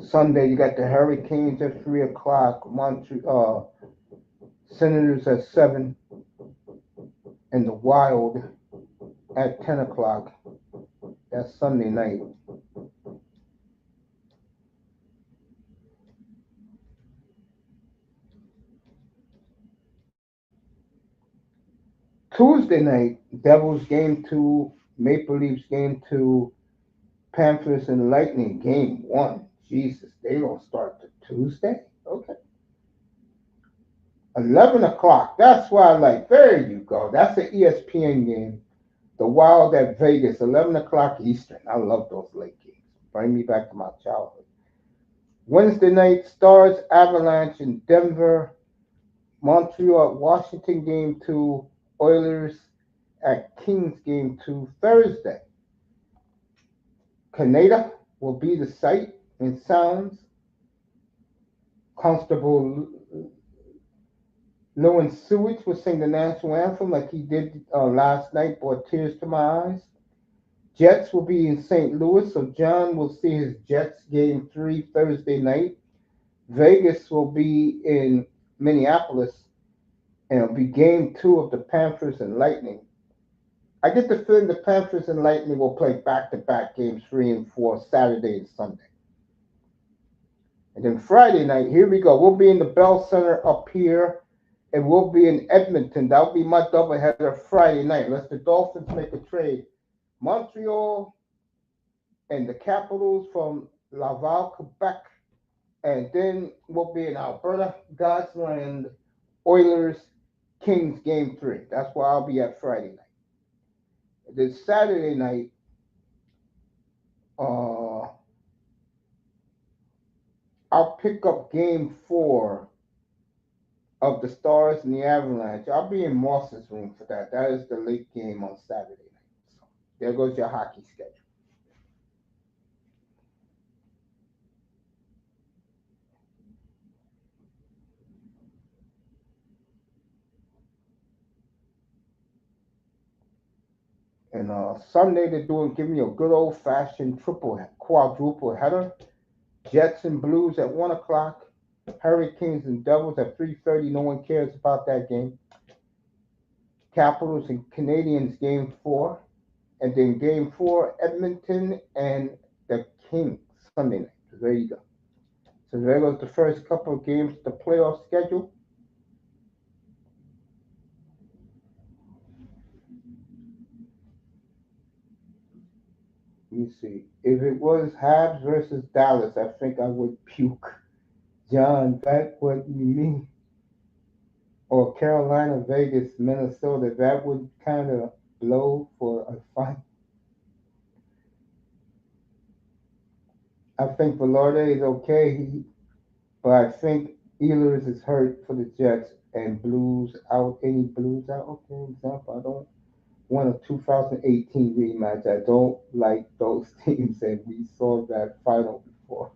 Sunday, you got the Hurricanes at 3 o'clock, Senators at 7, and the Wild at 10 o'clock. That's Sunday night. Tuesday night, Devils game 2, Maple Leafs game 2, Panthers and Lightning game 1. Jesus, they don't start the Tuesday? Okay. 11 o'clock. That's why I like. There you go. That's an ESPN game. The Wild at Vegas, 11 o'clock Eastern. I love those late games. Bring me back to my childhood. Wednesday night, Stars, Avalanche in Denver. Montreal at Washington game 2. Oilers at Kings game 2 Thursday. Canada will be the site and sounds. Constable Lowen Sewage will sing the national anthem like he did last night, brought tears to my eyes. Jets will be in St. Louis, so John will see his Jets game 3 Thursday night. Vegas will be in Minneapolis, and it'll be game 2 of the Panthers and Lightning. I get the feeling the Panthers and Lightning will play back-to-back games 3 and 4 Saturday and Sunday. And then Friday night, here we go. We'll be in the Bell Center up here, and we'll be in Edmonton. That'll be my doubleheader Friday night. Unless the Dolphins make a trade. Montreal and the Capitals from Laval, Quebec. And then we'll be in Alberta, God's Land, Oilers, Kings game 3. That's where I'll be at Friday night. And then Saturday night, I'll pick up game 4 of the Stars and the Avalanche. I'll be in Moss's room for that. That is the late game on Saturday night. So there goes your hockey schedule. And Sunday they're giving me a good old fashioned quadruple header. Jets and Blues at 1 o'clock. Hurricanes and Devils at 3:30. No one cares about that game. Capitals and Canadiens game 4. And then game 4, Edmonton and the Kings Sunday night. So there you go. So there goes the first couple of games, the playoff schedule. Let me see. If it was Habs versus Dallas, I think I would puke. John, that what you mean? Or Carolina, Vegas, Minnesota, that would kind of blow for a fight. I think Velarde is okay, but I think Ehlers is hurt for the Jets and Blues out. Any Blues out? Okay, example, I don't want a 2018 rematch. I don't like those teams, and we saw that final before.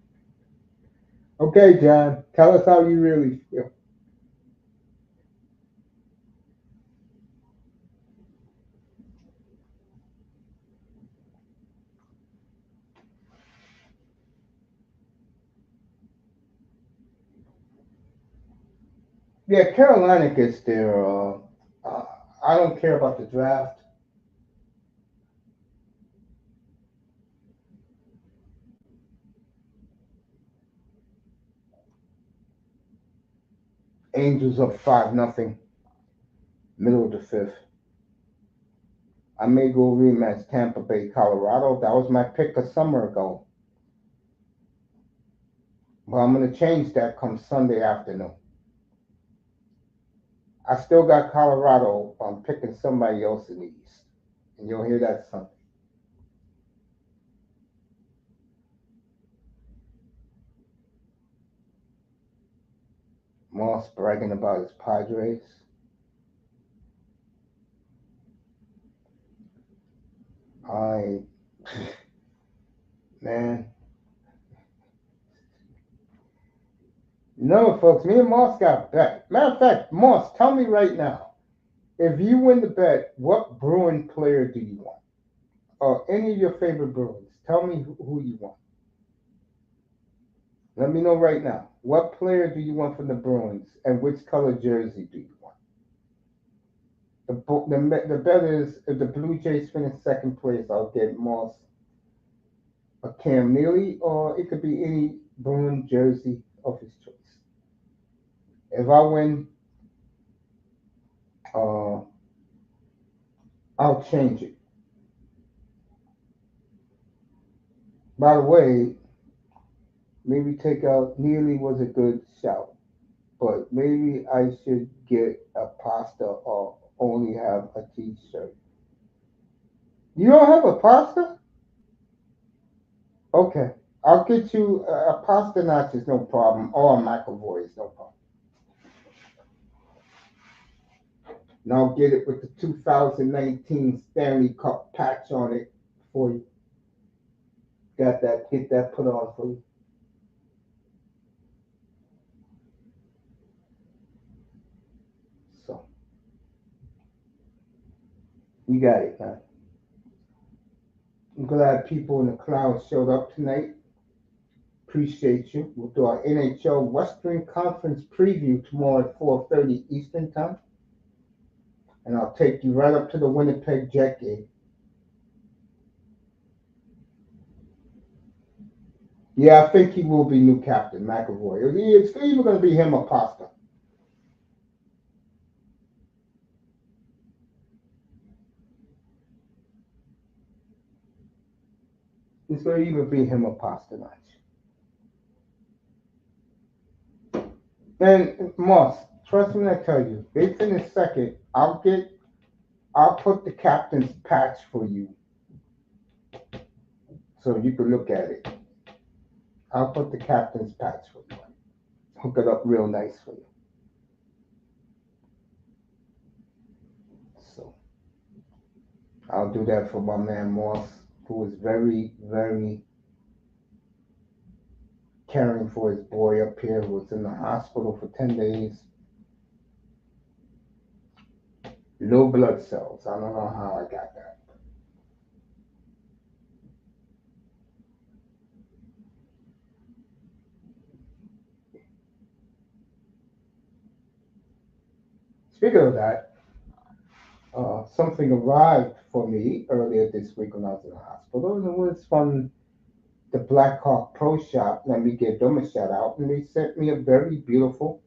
Okay, John, tell us how you really feel. Yeah, Carolina gets there. Uh, I don't care about the draft. Angels up 5-0, middle of the fifth. I may go rematch Tampa Bay, Colorado. That was my pick a summer ago. But I'm going to change that come Sunday afternoon. I still got Colorado. I'm picking somebody else in the East. And you'll hear that Sunday. Moss bragging about his Padres. I, man. No, folks, me and Moss got bet. Matter of fact, Moss, tell me right now, if you win the bet, what Bruin player do you want? Or any of your favorite Bruins? Tell me who you want. Let me know right now. What player do you want from the Bruins, and which color jersey do you want? The bet is if the Blue Jays finish second place, I'll get Moss a Cam Neely, or it could be any Bruin jersey of his choice. If I win, uh, I'll change it. By the way, Maybe take out Neely was a good shout, but maybe I should get a pasta or only have a t-shirt. You don't have a pasta? Okay. I'll get you a pasta nachos, no problem, or a McAvoy's, no problem. And I'll get it with the 2019 Stanley Cup patch on it for you. Got that, get that put on for you. So, you got it, man. I'm glad people in the clouds showed up tonight. Appreciate you. We'll do our NHL Western Conference preview tomorrow at 4:30 Eastern Time. And I'll take you right up to the Winnipeg Jet game. Yeah, I think he will be new captain, McAvoy. It's either going to be him or Pasta. It's going to either be him or Pasta match. And Moss, trust me when I tell you, they finish second. I'll put the captain's patch for you so you can look at it. I'll put the captain's patch for you. Hook it up real nice for you. So I'll do that for my man Moss, who was very, very caring for his boy up here, who was in the hospital for 10 days. Low blood cells. I don't know how I got that. Speaking of that, something arrived for me earlier this week when I was in the hospital, and it was from the Blackhawk Pro Shop. Let me give them a shout out. And they sent me a very beautiful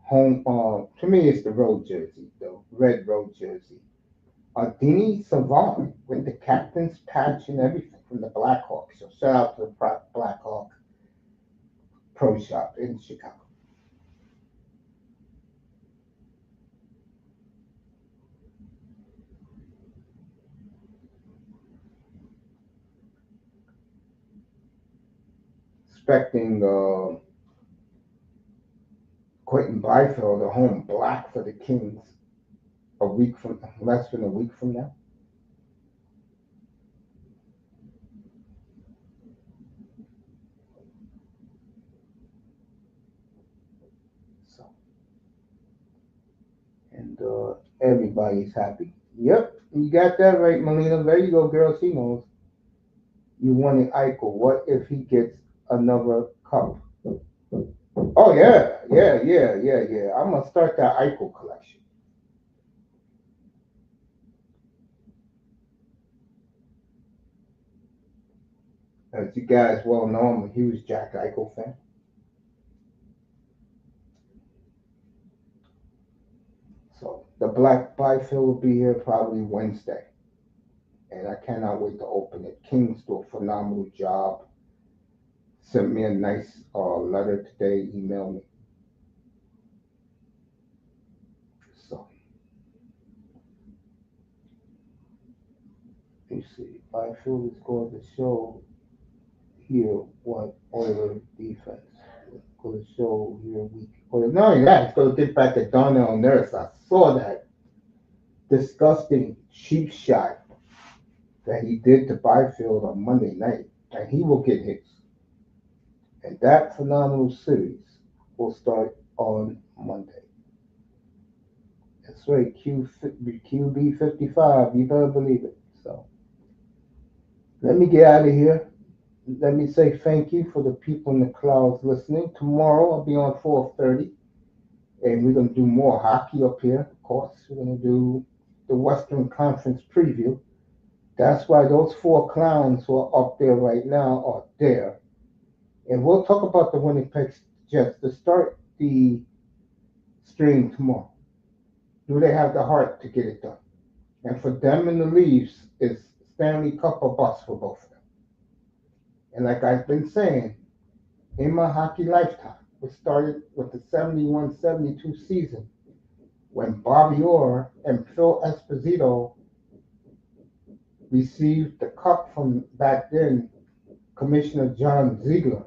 home. To me, it's the road jersey, the red road jersey. Dini Savant with the captain's patch and everything from the Blackhawks. So shout out to the Blackhawk Pro Shop in Chicago. Expecting Quentin Byfield a home black for the Kings a week from less than a week from now. So and everybody's happy. Yep, you got that right, Melina. There you go, girl. She knows. You wanted Eichel. What if he gets another cup? Oh yeah. I'm gonna start that Eichel collection. As you guys well know, I'm a huge Jack Eichel fan. So the Black Byfield will be here probably Wednesday, and I cannot wait to open it. Kings do a phenomenal job. Sent me a nice letter today. Emailed me. So you see, Byfield is going to show here what Oilers defense. Going to show here week. Well, not only that, it's going to get back at Darnell Nurse. I saw that disgusting cheap shot that he did to Byfield on Monday night, and he will get hits. And that phenomenal series will start on Monday. That's right, QB 55. You better believe it. So let me get out of here. Let me say thank you for the people in the clouds listening. Tomorrow I'll be on 4:30, and we're gonna do more hockey up here. Of course, we're gonna do the Western Conference preview. That's why those four clowns who are up there right now are there. And we'll talk about the Winnipeg Jets to start the stream tomorrow. Do they have the heart to get it done? And for them and the Leafs, it's Stanley Cup or bust for both of them. And like I've been saying, in my hockey lifetime, which started with the 71-72 season when Bobby Orr and Phil Esposito received the cup from back then Commissioner John Ziegler.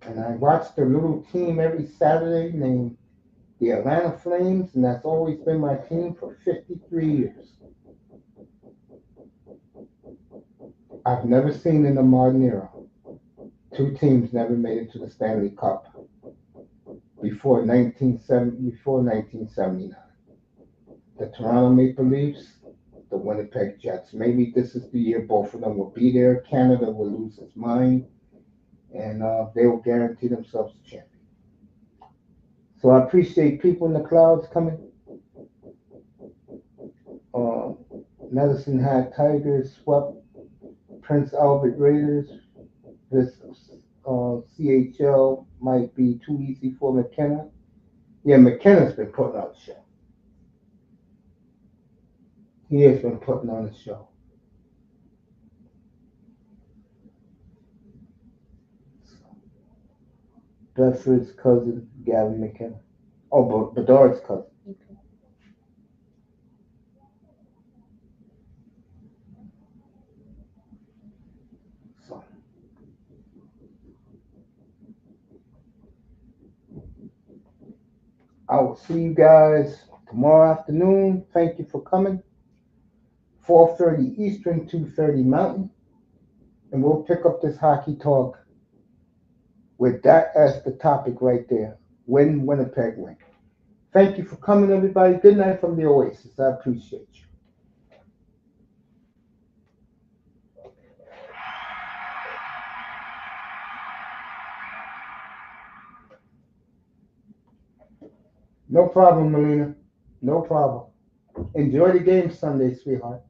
And I watched a little team every Saturday named the Atlanta Flames, and that's always been my team for 53 years. I've never seen in the modern era two teams never made it to the Stanley Cup before 1979. The Toronto Maple Leafs, the Winnipeg Jets. Maybe this is the year both of them will be there. Canada will lose its mind, and they will guarantee themselves the champion. So I appreciate people in the clouds coming. Medicine Hat Tigers swept Prince Albert Raiders. This CHL might be too easy for McKenna. Yeah, McKenna's been putting on a show. He has been putting on a show. Bedford's cousin, Gavin McKenna. Oh, Bedard's cousin. So, I will see you guys tomorrow afternoon. Thank you for coming. 4:30 Eastern, 2:30 Mountain. And we'll pick up this hockey talk with that as the topic right there. When Winnipeg win. Thank you for coming, everybody. Good night from the Oasis. I appreciate you. No problem, Melina. No problem. Enjoy the game Sunday, sweetheart.